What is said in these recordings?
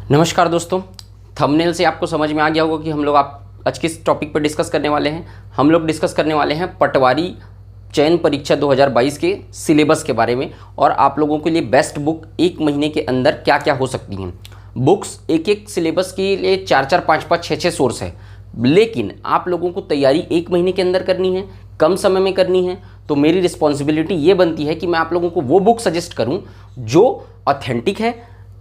नमस्कार दोस्तों, थंबनेल से आपको समझ में आ गया होगा कि हम लोग आज किस टॉपिक पर डिस्कस करने वाले हैं। हम लोग डिस्कस करने वाले हैं पटवारी चयन परीक्षा 2022 के सिलेबस के बारे में और आप लोगों के लिए बेस्ट बुक एक महीने के अंदर क्या क्या हो सकती हैं। बुक्स एक सिलेबस के लिए 4-4, 5-5, 6-6 सोर्स है, लेकिन आप लोगों को तैयारी एक महीने के अंदर करनी है, कम समय में करनी है। तो मेरी रिस्पॉन्सिबिलिटी ये बनती है कि मैं आप लोगों को वो बुक सजेस्ट करूँ जो ऑथेंटिक है,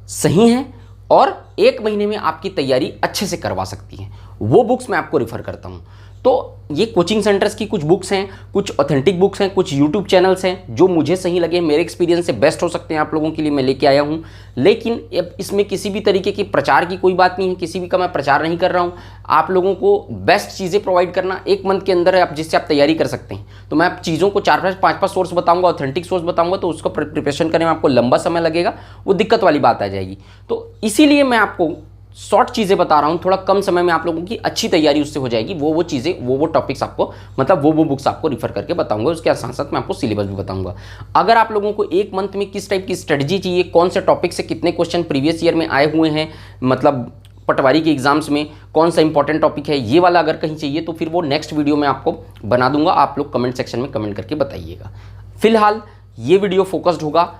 सही है और एक महीने में आपकी तैयारी अच्छे से करवा सकती हैं। वो बुक्स मैं आपको रिफ़र करता हूँ। तो ये कोचिंग सेंटर्स की कुछ बुक्स हैं, कुछ ऑथेंटिक बुक्स हैं, कुछ यूट्यूब चैनल्स हैं जो मुझे सही लगे, मेरे एक्सपीरियंस से बेस्ट हो सकते हैं, आप लोगों के लिए मैं लेके आया हूँ। लेकिन अब इसमें किसी भी तरीके की प्रचार की कोई बात नहीं है, किसी भी का मैं प्रचार नहीं कर रहा हूँ। आप लोगों को बेस्ट चीज़ें प्रोवाइड करना एक मंथ के अंदर है, आप जिससे आप तैयारी कर सकते हैं। तो मैं आप चीज़ों को 4-5, 5-5 सोर्स बताऊँगा, ऑथेंटिक सोर्स बताऊँगा, तो उसको प्रिपरेशन करने में आपको लंबा समय लगेगा, वो दिक्कत वाली बात आ जाएगी। तो इसीलिए मैं आपको शॉर्ट चीज़ें बता रहा हूँ, थोड़ा कम समय में आप लोगों की अच्छी तैयारी उससे हो जाएगी। वो चीज़ें, वो टॉपिक्स आपको, मतलब वो बुक्स आपको रिफर करके बताऊंगा। उसके साथ साथ मैं आपको सिलेबस भी बताऊंगा। अगर आप लोगों को एक मंथ में किस टाइप की स्ट्रेटजी चाहिए, कौन से टॉपिक से कितने क्वेश्चन प्रीवियस ईयर में आए हुए हैं, मतलब पटवारी के एग्जाम्स में कौन सा इंपॉर्टेंट टॉपिक है, ये वाला अगर कहीं चाहिए तो फिर वो नेक्स्ट वीडियो में आपको बना दूंगा। आप लोग कमेंट सेक्शन में कमेंट करके बताइएगा। फिलहाल ये वीडियो फोकस्ड होगा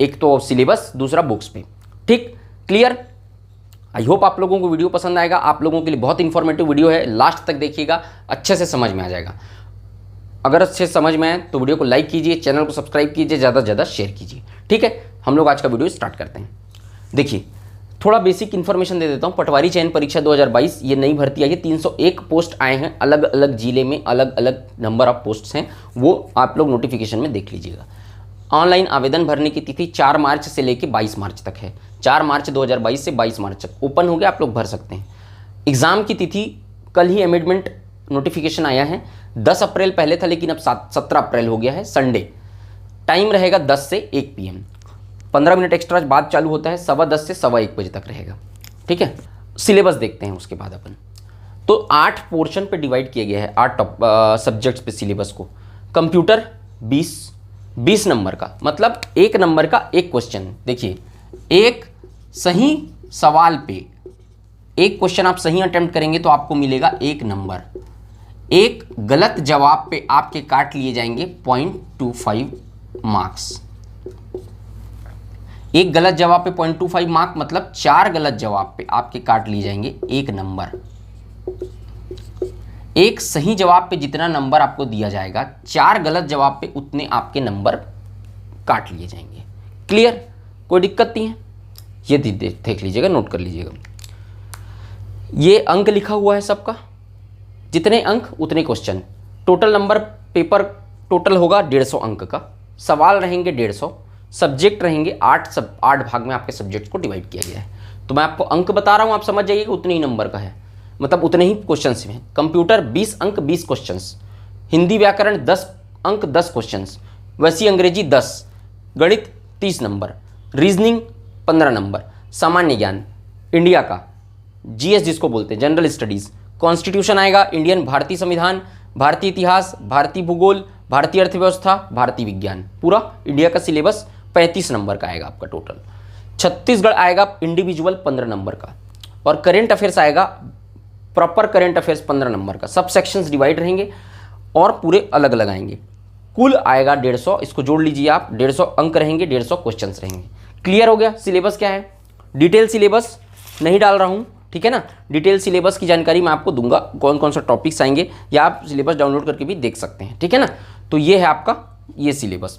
एक तो सिलेबस, दूसरा बुक्स पे। ठीक, क्लियर? आई होप आप लोगों को वीडियो पसंद आएगा। आप लोगों के लिए बहुत इंफॉर्मेटिव वीडियो है, लास्ट तक देखिएगा, अच्छे से समझ में आ जाएगा। अगर अच्छे से समझ में आए तो वीडियो को लाइक कीजिए, चैनल को सब्सक्राइब कीजिए, ज़्यादा से ज़्यादा शेयर कीजिए। ठीक है, हम लोग आज का वीडियो स्टार्ट करते हैं। देखिए, थोड़ा बेसिक इन्फॉर्मेशन दे देता हूँ। पटवारी चयन परीक्षा 2022 ये नई भर्ती आई है। 301 पोस्ट आए हैं, अलग अलग जिले में अलग अलग नंबर ऑफ पोस्ट्स हैं, वो आप लोग नोटिफिकेशन में देख लीजिएगा। ऑनलाइन आवेदन भरने की तिथि 4 मार्च से लेकर 22 मार्च तक है। 4 मार्च 2022 से 22 मार्च तक ओपन हो गया, आप लोग भर सकते हैं। एग्ज़ाम की तिथि कल ही अमेंडमेंट नोटिफिकेशन आया है। 10 अप्रैल पहले था, लेकिन अब 17 अप्रैल हो गया है, संडे। टाइम रहेगा 10 से 1 PM। 15 मिनट एक्स्ट्रा बाद चालू होता है, 10:15 से 1:15 बजे तक रहेगा। ठीक है, सिलेबस देखते हैं उसके बाद अपन। तो 8 पोर्शन पे डिवाइड किया गया है, 8 सब्जेक्ट्स पे सिलेबस को। कंप्यूटर 20 नंबर का, मतलब 1 नंबर का एक क्वेश्चन। देखिए, एक सही सवाल पे एक क्वेश्चन आप सही अटेम्प्ट करेंगे तो आपको मिलेगा 1 नंबर। एक गलत जवाब पे आपके काट लिए जाएंगे 0.25 मार्क्स। एक गलत जवाब पे 0.25 मार्क, मतलब 4 गलत जवाब पे आपके काट लिए जाएंगे 1 नंबर। एक सही जवाब पे जितना नंबर आपको दिया जाएगा, 4 गलत जवाब पे उतने आपके नंबर काट लिए जाएंगे। क्लियर? कोई दिक्कत नहीं है। ये देख लीजिएगा, नोट कर लीजिएगा। ये अंक लिखा हुआ है सबका, जितने अंक उतने question. Total number paper total होगा 150 अंक का। सवाल रहेंगे 150, सब्जेक्ट रहेंगे 8 भाग में आपके सब्जेक्ट को डिवाइड किया गया है। तो मैं आपको अंक बता रहा हूँ, आप समझ जाइए कि उतने ही नंबर का है, मतलब उतने ही क्वेश्चन हैं। कंप्यूटर 20 अंक 20 क्वेश्चंस, हिंदी व्याकरण 10 अंक 10 क्वेश्चंस, वैसी अंग्रेजी 10, गणित 30 नंबर, रीजनिंग 15 नंबर, सामान्य ज्ञान इंडिया का, GS जिसको बोलते हैं जनरल स्टडीज़, कॉन्स्टिट्यूशन आएगा, इंडियन भारतीय संविधान, भारतीय इतिहास, भारतीय भूगोल, भारतीय अर्थव्यवस्था, भारतीय विज्ञान, पूरा इंडिया का सिलेबस 35 नंबर का आएगा आपका टोटल। छत्तीसगढ़ आएगा इंडिविजुअल 15 नंबर का, और करेंट अफेयर्स आएगा प्रॉपर करेंट अफेयर्स 15 नंबर का। सब सेक्शंस डिवाइड रहेंगे और पूरे अलग अलग आएंगे। कुल आएगा 150, इसको जोड़ लीजिए आप, 150 अंक रहेंगे, 150 क्वेश्चंस रहेंगे। क्लियर हो गया? सिलेबस क्या है, डिटेल सिलेबस नहीं डाल रहा हूँ, ठीक है ना। डिटेल सिलेबस की जानकारी मैं आपको दूंगा, कौन कौन सा टॉपिक्स आएंगे, या आप सिलेबस डाउनलोड करके भी देख सकते हैं, ठीक है ना। तो ये है आपका ये सिलेबस।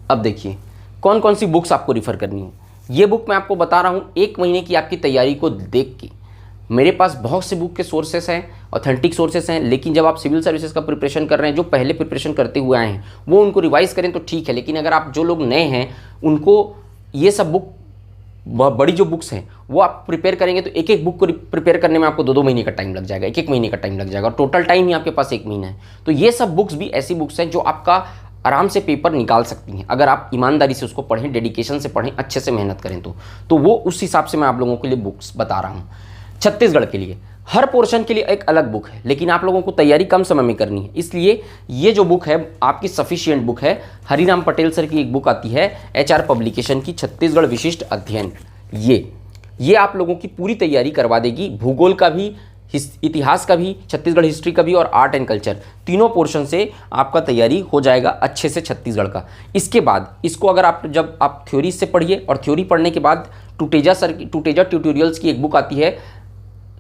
अब देखिए कौन कौन सी बुक्स आपको रिफ़र करनी है। ये बुक मैं आपको बता रहा हूँ एक महीने की आपकी तैयारी को देख के। मेरे पास बहुत से बुक के सोर्सेस हैं, ऑथेंटिक सोर्सेस हैं, लेकिन जब आप सिविल सर्विसेज का प्रिपरेशन कर रहे हैं, जो पहले प्रिपरेशन करते हुए आए हैं, वो उनको रिवाइज करें तो ठीक है। लेकिन अगर आप जो लोग नए हैं, उनको ये सब बुक, बड़ी जो बुक्स हैं, वो आप प्रिपेयर करेंगे तो एक एक बुक को प्रिपेयर करने में आपको 2-2 महीने का टाइम लग जाएगा, 1-1 महीने का टाइम लग जाएगा, और टोटल टाइम ही आपके पास 1 महीना है। तो ये सब बुक्स भी ऐसी बुक्स हैं जो आपका आराम से पेपर निकाल सकती हैं, अगर आप ईमानदारी से उसको पढ़ें, डेडिकेशन से पढ़ें, अच्छे से मेहनत करें तो वो उस हिसाब से मैं आप लोगों के लिए बुक्स बता रहा हूँ। छत्तीसगढ़ के लिए हर पोर्शन के लिए एक अलग बुक है, लेकिन आप लोगों को तैयारी कम समय में करनी है, इसलिए ये जो बुक है आपकी सफिशिएंट बुक है। हरिराम पटेल सर की एक बुक आती है HR पब्लिकेशन की, छत्तीसगढ़ विशिष्ट अध्ययन। ये ये आप लोगों की पूरी तैयारी करवा देगी। भूगोल का भी, इतिहास का भी, छत्तीसगढ़ हिस्ट्री का भी और आर्ट एंड कल्चर, तीनों पोर्शन से आपका तैयारी हो जाएगा अच्छे से छत्तीसगढ़ का। इसके बाद इसको अगर आप, जब आप थ्योरी से पढ़िए, और थ्योरी पढ़ने के बाद टूटेजा ट्यूटोरियल्स की एक बुक आती है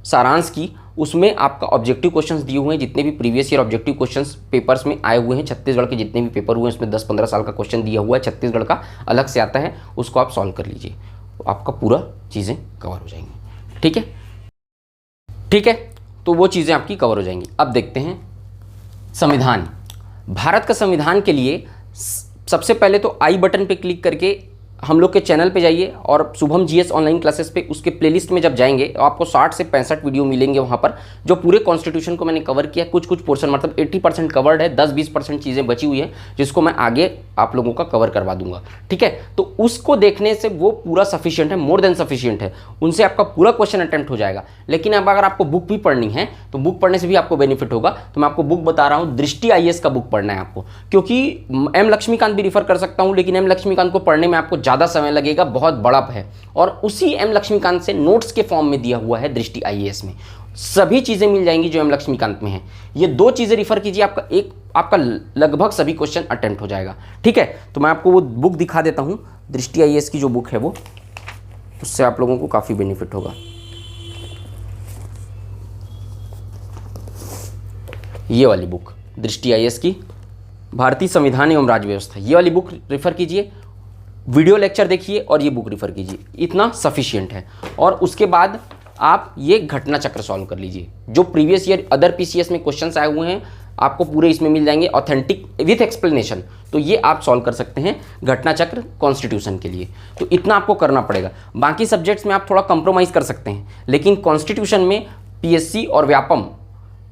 सारांश की, उसमें आपका ऑब्जेक्टिव क्वेश्चंस दिए हुए हैं, जितने भी previous year objective questions papers में आए हुए हैं, छत्तीसगढ़ के जितने भी पेपर हुए हैं उसमें 10-15 साल का क्वेश्चन दिया हुआ है, छत्तीसगढ़ का अलग से आता है, उसको आप सॉल्व कर लीजिए, तो आपका पूरा चीज़ें कवर हो जाएंगी। ठीक है, ठीक है, तो वो चीज़ें आपकी कवर हो जाएंगी। अब देखते हैं संविधान। भारत का संविधान के लिए सबसे पहले तो आई बटन पे क्लिक करके हम लोग के चैनल पे जाइए, और शुभम जीएस ऑनलाइन क्लासेस पे उसके प्लेलिस्ट में जब जाएंगे तो आपको 60 से 65 वीडियो मिलेंगे वहाँ पर, जो पूरे कॉन्स्टिट्यूशन को मैंने कवर किया। कुछ कुछ पोर्शन मतलब 80% कवर्ड है, 10-20% चीज़ें बची हुई हैं जिसको मैं आगे आप लोगों का कवर करवा दूंगा। ठीक है, तो उसको देखने से वो पूरा सफिशिएंट है, मोर देन सफिशिएंट है, उनसे आपका पूरा क्वेश्चन अटेम्प्ट हो जाएगा। लेकिन अब अगर आपको बुक भी पढ़नी है तो बुक पढ़ने से भी आपको बेनिफिट होगा। तो मैं आपको बुक बता रहा हूँ, दृष्टि IAS का बुक पढ़ना है आपको, क्योंकि M लक्ष्मीकांत भी रिफर कर सकता हूँ, लेकिन M लक्ष्मीकांत को पढ़ने में आपको ज़्यादा समय लगेगा, बहुत बड़ा है, और उसी M लक्ष्मीकांत से नोट्स के फॉर्म में दिया हुआ है दृष्टि IAS में, सभी चीज़ें मिल जाएंगी जो M लक्ष्मीकांत में है। ये 2 चीज़ें रिफर कीजिए, आपका लगभग सभी क्वेश्चन अटेम्प्ट हो जाएगा। ठीक है, तो मैं आपको वो बुक दिखा देता हूँ, दृष्टि IAS की जो बुक है वो, उससे आप लोगों को काफ़ी बेनिफिट होगा। ये वाली बुक दृष्टि IAS की, भारतीय संविधान एवं राज्य व्यवस्था, ये वाली बुक रिफर कीजिए, वीडियो लेक्चर देखिए और ये बुक रिफर कीजिए, इतना सफिशिएंट है। और उसके बाद आप ये घटना चक्र सॉल्व कर लीजिए, जो प्रीवियस ईयर अदर PCS में क्वेश्चंस आए हुए हैं आपको पूरे इसमें मिल जाएंगे, ऑथेंटिक विथ एक्सप्लेनेशन, तो ये आप सॉल्व कर सकते हैं घटना चक्र कॉन्स्टिट्यूशन के लिए। तो इतना आपको करना पड़ेगा। बाकी सब्जेक्ट्स में आप थोड़ा कंप्रोमाइज़ कर सकते हैं, लेकिन कॉन्स्टिट्यूशन में PSC और व्यापम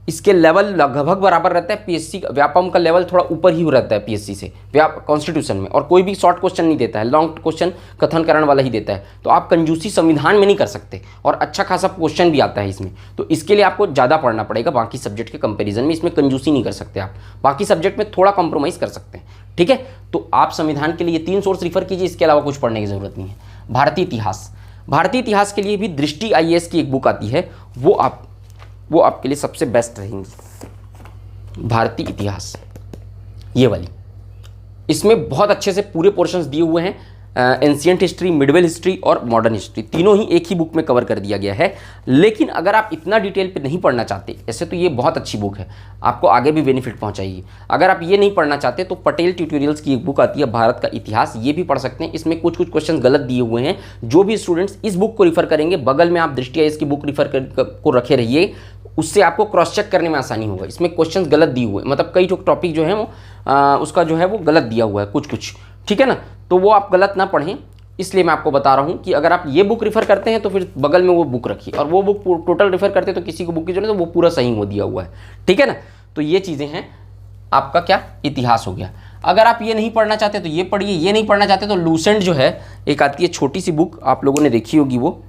इसके लेवल लगभग बराबर रहता है। PSC व्यापम का लेवल थोड़ा ऊपर ही रहता है PSC से कॉन्स्टिट्यूशन में, और कोई भी शॉर्ट क्वेश्चन नहीं देता है, लॉन्ग क्वेश्चन कथन करण वाला ही देता है। तो आप कंजूसी संविधान में नहीं कर सकते, और अच्छा खासा क्वेश्चन भी आता है इसमें, तो इसके लिए आपको ज़्यादा पढ़ना पड़ेगा बाकी सब्जेक्ट के कंपेरिजन में। इसमें कंजूसी नहीं कर सकते आप, बाकी सब्जेक्ट में थोड़ा कॉम्प्रोमाइज़ कर सकते हैं। ठीक है, तो आप संविधान के लिए 3 सोर्स रिफर कीजिए, इसके अलावा कुछ पढ़ने की ज़रूरत नहीं है। भारतीय इतिहास के लिए भी दृष्टि IAS की एक बुक आती है, वो आपके लिए सबसे बेस्ट रहेंगी। भारतीय इतिहास ये वाली, इसमें बहुत अच्छे से पूरे पोर्शंस दिए हुए हैं, एंशिएंट हिस्ट्री, मिडवेल हिस्ट्री और मॉडर्न हिस्ट्री, तीनों ही एक ही बुक में कवर कर दिया गया है। लेकिन अगर आप इतना डिटेल पे नहीं पढ़ना चाहते, ऐसे तो ये बहुत अच्छी बुक है, आपको आगे भी बेनिफिट पहुंचाएगी। अगर आप ये नहीं पढ़ना चाहते तो पटेल ट्यूटोरियल्स की एक बुक आती है भारत का इतिहास, ये भी पढ़ सकते हैं। इसमें कुछ कुछ क्वेश्चन गलत दिए हुए हैं, जो भी स्टूडेंट्स इस बुक को रिफर करेंगे, बगल में आप दृष्टि IAS की बुक रिफर को रखे रहिए, उससे आपको क्रॉस चेक करने में आसानी होगा। इसमें क्वेश्चंस गलत दिए हुए, मतलब कई टॉपिक जो है वो उसका जो है वो गलत दिया हुआ है कुछ, ठीक है ना, तो वो आप गलत ना पढ़ें। इसलिए मैं आपको बता रहा हूँ कि अगर आप ये बुक रिफर करते हैं तो फिर बगल में वो बुक रखिए, और वो बुक टोटल रिफर करते हैं तो किसी को बुक की जरूरत है, वो पूरा सही हो दिया हुआ है। ठीक है ना, तो ये चीज़ें हैं, आपका क्या इतिहास हो गया। अगर आप ये नहीं पढ़ना चाहते तो ये पढ़िए, ये नहीं पढ़ना चाहते तो लूसेंट जो है एक आती है छोटी सी बुक, आप लोगों ने देखी होगी, वो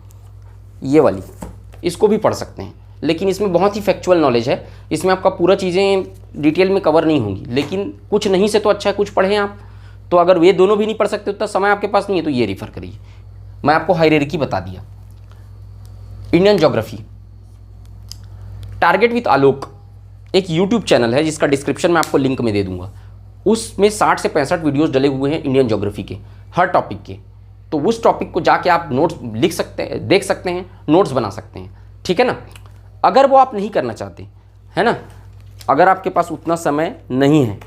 ये वाली, इसको भी पढ़ सकते हैं। लेकिन इसमें बहुत ही फैक्चुअल नॉलेज है, इसमें आपका पूरा चीज़ें डिटेल में कवर नहीं होंगी, लेकिन कुछ नहीं से तो अच्छा है कुछ पढ़ें आप। तो अगर ये दोनों भी नहीं पढ़ सकते, उतना समय आपके पास नहीं है, तो ये रिफर करिए। मैं आपको हायरार्की बता दिया। इंडियन ज्योग्राफी, टारगेट विद आलोक एक यूट्यूब चैनल है जिसका डिस्क्रिप्शन में आपको लिंक में दे दूंगा। उसमें 60 से 65 वीडियोस डले हुए हैं इंडियन ज्योग्राफी के, हर टॉपिक के। तो उस टॉपिक को जाके आप नोट्स लिख सकते हैं, देख सकते हैं, नोट्स बना सकते हैं। ठीक है ना, अगर वो आप नहीं करना चाहते है ना, अगर आपके पास उतना समय नहीं है,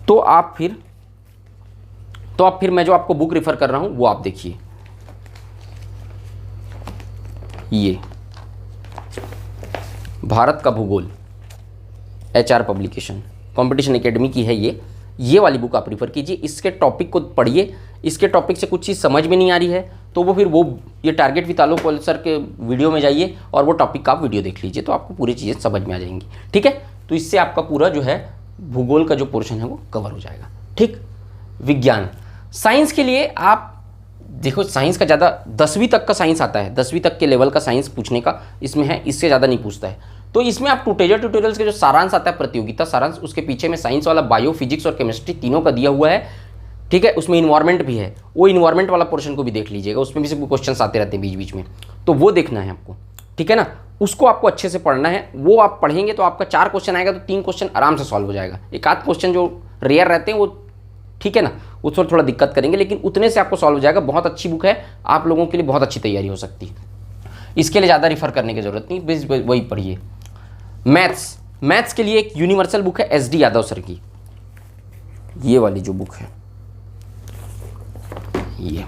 तो आप फिर मैं जो आपको बुक रिफर कर रहा हूं वो आप देखिए। ये भारत का भूगोल, HR पब्लिकेशन, कंपटीशन एकेडमी की है ये वाली बुक आप रिफर कीजिए। इसके टॉपिक को पढ़िए, इसके टॉपिक से कुछ चीज़ समझ में नहीं आ रही है तो वो ये टारगेट विद आलोक सर के वीडियो में जाइए और वो टॉपिक का आप वीडियो देख लीजिए, तो आपको पूरी चीज़ें समझ में आ जाएंगी। ठीक है, तो इससे आपका पूरा जो है भूगोल का जो पोर्शन है वो कवर हो जाएगा। ठीक, विज्ञान, साइंस के लिए आप देखो, साइंस का ज़्यादा 10वीं तक का साइंस आता है, 10वीं तक के लेवल का साइंस पूछने का इसमें है, इससे ज़्यादा नहीं पूछता है। तो इसमें आप ट्यूटोरियल्स के जो सारांश आता है, प्रतियोगिता सारांश, उसके पीछे में साइंस वाला बायो, फिजिक्स और केमिस्ट्री तीनों का दिया हुआ है। ठीक है, उसमें इन्वायरमेंट भी है, वो इन्वायरमेंट वाला पोर्शन को भी देख लीजिएगा, उसमें भी सब क्वेश्चन आते रहते हैं बीच बीच में, तो वो देखना है आपको, ठीक है ना। उसको आपको अच्छे से पढ़ना है, वो आप पढ़ेंगे तो आपका 4 क्वेश्चन आएगा तो 3 क्वेश्चन आराम से सॉल्व हो जाएगा। एक आध क्वेश्चन जो रेयर रहते हैं वो ठीक है ना, उसमें थोड़ा दिक्कत करेंगे, लेकिन उतने से आपको सॉल्व हो जाएगा। बहुत अच्छी बुक है, आप लोगों के लिए बहुत अच्छी तैयारी हो सकती है, इसके लिए ज़्यादा रिफर करने की जरूरत नहीं, बस वही पढ़िए। मैथ्स के लिए एक यूनिवर्सल बुक है SD यादव सर की, ये वाली जो बुक है, ये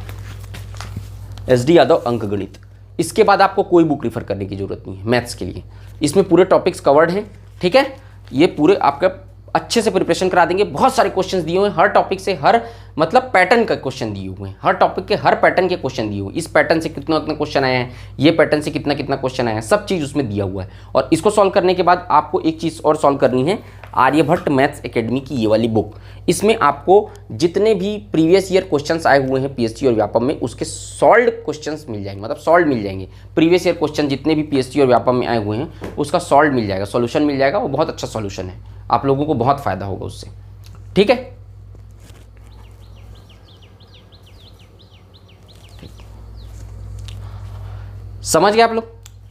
SD यादव अंक गणित। इसके बाद आपको कोई बुक रिफर करने की जरूरत नहीं है मैथ्स के लिए, इसमें पूरे टॉपिक्स कवर्ड हैं, ठीक है। ये पूरे आपका अच्छे से प्रिपरेशन करा देंगे, बहुत सारे क्वेश्चंस दिए हुए हैं, हर टॉपिक से हर मतलब पैटर्न का क्वेश्चन दिए हुए हैं, हर टॉपिक के हर पैटर्न के क्वेश्चन दिए हुए हैं, इस पैटर्न से कितना कितना क्वेश्चन आया है, ये पैटर्न से कितना कितना क्वेश्चन आया है, सब चीज़ उसमें दिया हुआ है। और इसको सॉल्व करने के बाद आपको एक चीज़ और सॉल्व करनी है, आर्यभट्ट मैथ्स एकेडमी की ये वाली बुक। इसमें आपको जितने भी प्रीवियस ईयर क्वेश्चंस आए हुए हैं PST और व्यापम में, उसके सॉल्व क्वेश्चंस मिल जाएंगे, मतलब सॉल्व मिल जाएंगे। प्रीवियस ईयर क्वेश्चन जितने भी PST और व्यापम में आए हुए हैं उसका सॉल्व मिल जाएगा, सॉल्यूशन मिल जाएगा। वो बहुत अच्छा सॉल्यूशन है, आप लोगों को बहुत फायदा होगा उससे, ठीक है। समझ गए आप लोग।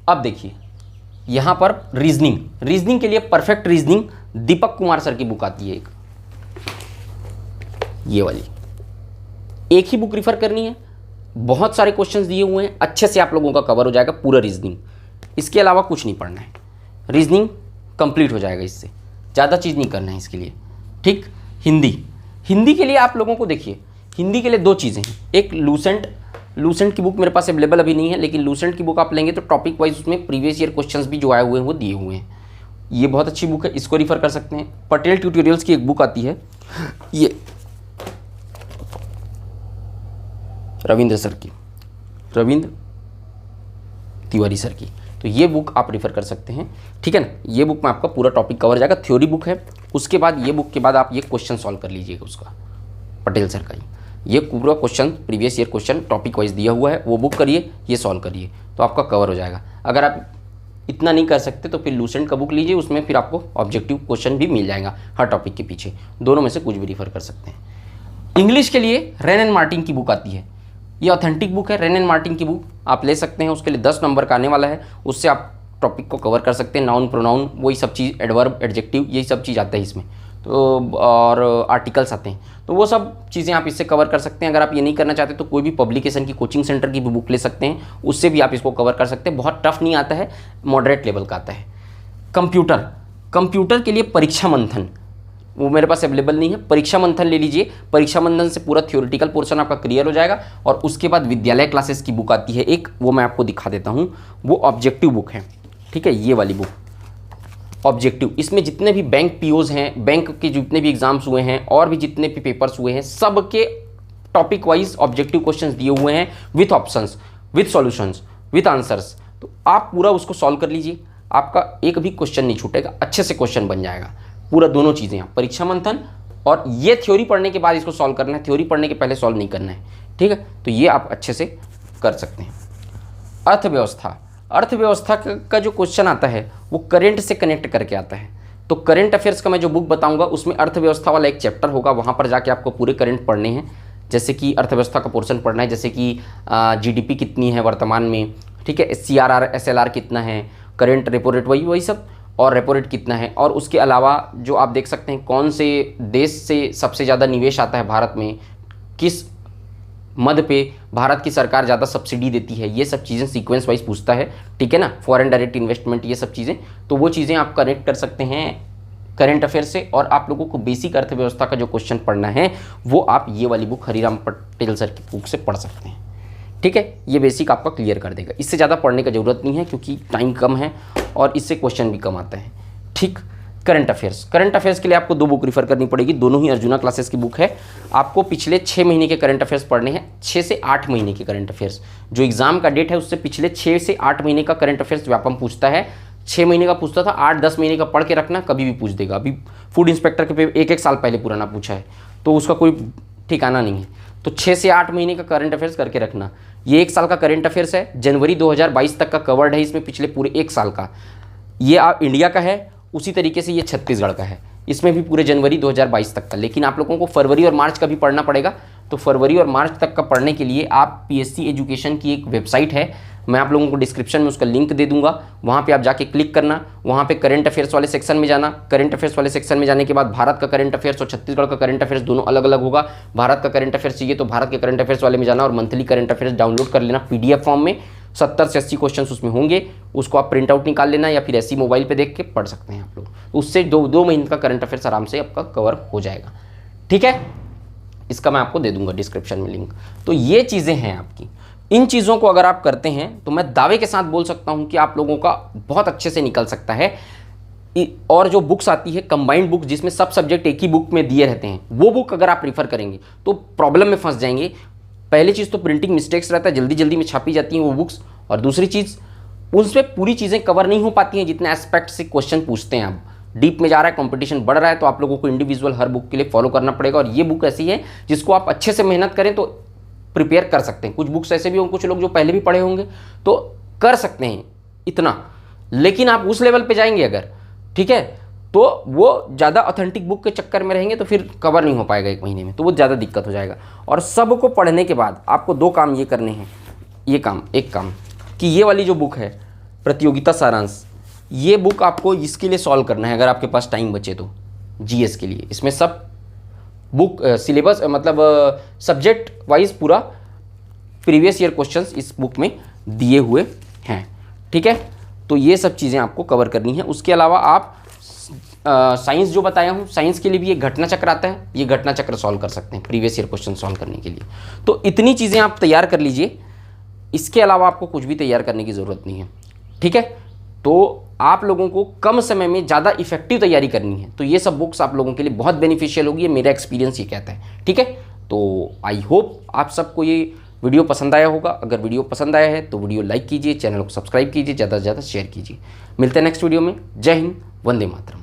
अब देखिए यहां पर रीजनिंग के लिए perfect reasoning Deepak Kumar sir की बुक आती है एक, ये वाली एक ही बुक रिफर करनी है, बहुत सारे क्वेश्चंस दिए हुए हैं, अच्छे से आप लोगों का कवर हो जाएगा पूरा रीजनिंग। इसके अलावा कुछ नहीं पढ़ना है, रीजनिंग कंप्लीट हो जाएगा, इससे ज़्यादा चीज़ नहीं करना है इसके लिए, ठीक। हिंदी के लिए आप लोगों को देखिए, हिंदी के लिए 2 चीज़ें हैं, एक लूसेंट की बुक मेरे पास अवेलेबल अभी नहीं है, लेकिन लूसेंट की बुक आप लेंगे तो टॉपिक वाइज उसमें प्रीवियस ईयर क्वेश्चंस भी जो आए हुए हैं वो दिए हुए हैं, ये बहुत अच्छी बुक है, इसको रिफर कर सकते हैं। पटेल ट्यूटोरियल्स की एक बुक आती है, ये रविंद्र तिवारी सर की, तो ये बुक आप रेफर कर सकते हैं, ठीक है ना। ये बुक में आपका पूरा टॉपिक कवर हो जाएगा, थ्योरी बुक है। उसके बाद ये बुक के बाद आप ये क्वेश्चन सॉल्व कर लीजिएगा उसका, पटेल सर का ये पूरा question previous year question topic wise दिया हुआ है, वो बुक करिए, ये सॉल्व करिए, तो आपका कवर हो जाएगा। अगर आप इतना नहीं कर सकते तो फिर लूसेंट का बुक लीजिए, उसमें फिर आपको ऑब्जेक्टिव क्वेश्चन भी मिल जाएगा हर टॉपिक के पीछे, दोनों में से कुछ भी रेफर कर सकते हैं। इंग्लिश के लिए रेन एंड मार्टिन की बुक आती है, ये ऑथेंटिक बुक है, रेन एंड मार्टिन की बुक आप ले सकते हैं, उसके लिए 10 नंबर का आने वाला है, उससे आप टॉपिक को कवर कर सकते हैं। नाउन प्रोनाउन वही सब चीज़, एडवर्ब एडजेक्टिव यही सब चीज़ आता है इसमें, तो और आर्टिकल्स आते हैं, तो वो सब चीज़ें आप इससे कवर कर सकते हैं। अगर आप ये नहीं करना चाहते तो कोई भी पब्लिकेशन की कोचिंग सेंटर की भी बुक ले सकते हैं, उससे भी आप इसको कवर कर सकते हैं। बहुत टफ नहीं आता है, मॉडरेट लेवल का आता है। कंप्यूटर के लिए परीक्षा मंथन, वो मेरे पास अवेलेबल नहीं है, परीक्षा मंथन ले लीजिए, परीक्षा मंथन से पूरा थ्योरेटिकल पोर्शन आपका क्लियर हो जाएगा। और उसके बाद विद्यालय क्लासेस की बुक आती है एक, वो मैं आपको दिखा देता हूँ, वो ऑब्जेक्टिव बुक है, ठीक है, ये वाली बुक ऑब्जेक्टिव। इसमें जितने भी बैंक POs हैं, बैंक के जितने भी एग्जाम्स हुए हैं और भी जितने भी पेपर्स हुए हैं, सब के टॉपिक वाइज ऑब्जेक्टिव क्वेश्चंस दिए हुए हैं, with options, with solutions, with answers. तो आप पूरा उसको सॉल्व कर लीजिए, आपका एक भी क्वेश्चन नहीं छूटेगा, अच्छे से क्वेश्चन बन जाएगा पूरा। दोनों चीज़ें हैं, परीक्षा मंथन और ये थ्योरी पढ़ने के बाद इसको सॉल्व करना है, थ्योरी पढ़ने के पहले सॉल्व नहीं करना है, ठीक है। तो ये आप अच्छे से कर सकते हैं। अर्थव्यवस्था का जो क्वेश्चन आता है वो करेंट से कनेक्ट करके आता है, तो करंट अफेयर्स का मैं जो बुक बताऊंगा उसमें अर्थव्यवस्था वाला एक चैप्टर होगा, वहाँ पर जाके आपको पूरे करंट पढ़ने हैं। जैसे कि अर्थव्यवस्था का पोर्शन पढ़ना है, जैसे कि GDP कितनी है वर्तमान में, ठीक है, CRR SLR कितना है, करंट रेपो रेट वही सब, और रेपो रेट कितना है। और उसके अलावा जो आप देख सकते हैं कौन से देश से सबसे ज़्यादा निवेश आता है भारत में, किस मद पे भारत की सरकार ज़्यादा सब्सिडी देती है, ये सब चीज़ें सीक्वेंस वाइज पूछता है, ठीक है ना। फॉरेन डायरेक्ट इन्वेस्टमेंट, ये सब चीज़ें, तो वो चीज़ें आप कनेक्ट कर सकते हैं करंट अफेयर से। और आप लोगों को बेसिक अर्थव्यवस्था का जो क्वेश्चन पढ़ना है वो आप ये वाली बुक हरिराम पटेल सर की बुक से पढ़ सकते हैं, ठीक है। ये बेसिक आपका क्लियर कर देगा, इससे ज़्यादा पढ़ने की ज़रूरत नहीं है क्योंकि टाइम कम है और इससे क्वेश्चन भी कम आता है, ठीक। करंट अफेयर्स के लिए आपको 2 बुक रिफर करनी पड़ेगी, दोनों ही अर्जुना क्लासेस की बुक है। आपको पिछले 6 महीने के करंट अफेयर्स पढ़ने हैं, 6 से 8 महीने के करंट अफेयर्स, जो एग्जाम का डेट है उससे पिछले 6 से 8 महीने का करंट अफेयर्स व्यापम पूछता है। 6 महीने का पूछता था, 8-10 महीने का पढ़ के रखना, कभी भी पूछ देगा। अभी फूड इंस्पेक्टर के पे 1 साल पहले पुराना पूछा है, तो उसका कोई ठिकाना नहीं है। तो 6 से 8 महीने का करंट अफेयर्स करके रखना। ये 1 साल का करंट अफेयर्स है, जनवरी 2022 तक का कवर्ड है इसमें, पिछले पूरे 1 साल का। ये इंडिया का है, उसी तरीके से ये छत्तीसगढ़ का है। इसमें भी पूरे जनवरी 2022 तक का, लेकिन आप लोगों को फरवरी और मार्च का भी पढ़ना पड़ेगा। तो फरवरी और मार्च तक का पढ़ने के लिए आप पीएससी एजुकेशन की एक वेबसाइट है, मैं आप लोगों को डिस्क्रिप्शन में उसका लिंक दे दूंगा, वहाँ पे आप जाके क्लिक करना, वहाँ पे करंट अफेयर्स वाले सेक्शन में जाना। करंट अफेयर्स वाले सेक्शन में जाने के बाद भारत का करंट अफेयर्स और छत्तीसगढ़ का करंट अफेयर्स दोनों अलग अलग होगा। भारत का करंट अफेयर्स चाहिए तो भारत के करंट अफेयर्स वाले में जाना और मंथली करंट अफेयर्स डाउनलोड कर लेना पीडीएफ फॉर्म में। 70 से 80 क्वेश्चन उसमें होंगे, उसको आप प्रिंट आउट निकाल लेना या फिर ऐसी मोबाइल पे देख के पढ़ सकते हैं आप लोग। तो उससे दो महीने का करंट अफेयर्स आराम से आपका कवर हो जाएगा। ठीक है, इसका मैं आपको दे दूंगा डिस्क्रिप्शन में लिंक। तो ये चीज़ें हैं आपकी, इन चीज़ों को अगर आप करते हैं तो मैं दावे के साथ बोल सकता हूं कि आप लोगों का बहुत अच्छे से निकल सकता है। और जो बुक्स आती है कंबाइंड बुक, जिसमें सब सब्जेक्ट एक ही बुक में दिए रहते हैं, वो बुक अगर आप प्रीफर करेंगे तो प्रॉब्लम में फंस जाएंगे। पहली चीज़ तो प्रिंटिंग मिस्टेक्स रहता है, जल्दी जल्दी में छापी जाती हैं वो बुक्स, और दूसरी चीज़ उसमें पूरी चीज़ें कवर नहीं हो पाती हैं जितने एस्पेक्ट से क्वेश्चन पूछते हैं। आप डीप में जा रहा है, कंपटीशन बढ़ रहा है, तो आप लोगों को इंडिविजुअल हर बुक के लिए फॉलो करना पड़ेगा। और ये बुक ऐसी है जिसको आप अच्छे से मेहनत करें तो प्रिपेयर कर सकते हैं। कुछ बुक्स ऐसे भी होंगे, कुछ लोग जो पहले भी पढ़े होंगे तो कर सकते हैं इतना, लेकिन आप उस लेवल पे जाएंगे अगर, ठीक है, तो वो ज़्यादा ऑथेंटिक बुक के चक्कर में रहेंगे तो फिर कवर नहीं हो पाएगा एक महीने में, तो वो ज़्यादा दिक्कत हो जाएगा। और सबको पढ़ने के बाद आपको दो काम ये करने हैं। एक काम कि ये वाली जो बुक है प्रतियोगिता सारांश, ये बुक आपको इसके लिए सॉल्व करना है अगर आपके पास टाइम बचे तो, जीएस के लिए। इसमें सब बुक सिलेबस मतलब सब्जेक्ट वाइज पूरा प्रीवियस ईयर क्वेश्चंस इस बुक में दिए हुए हैं। ठीक है, तो ये सब चीज़ें आपको कवर करनी है। उसके अलावा आप साइंस जो बताया हूँ, साइंस के लिए भी एक घटना चक्र आता है, ये घटना चक्र सॉल्व कर सकते हैं प्रीवियस ईयर क्वेश्चन सॉल्व करने के लिए। तो इतनी चीज़ें आप तैयार कर लीजिए, इसके अलावा आपको कुछ भी तैयार करने की ज़रूरत नहीं है। ठीक है, तो आप लोगों को कम समय में ज़्यादा इफेक्टिव तैयारी करनी है, तो ये सब बुक्स आप लोगों के लिए बहुत बेनिफिशियल होगी, ये मेरा एक्सपीरियंस ये कहता है। ठीक है, तो आई होप आप सबको ये वीडियो पसंद आया होगा। अगर वीडियो पसंद आया है तो वीडियो लाइक कीजिए, चैनल को सब्सक्राइब कीजिए, ज़्यादा से ज़्यादा शेयर कीजिए। मिलते हैं नेक्स्ट वीडियो में। जय हिंद, वंदे मातरम।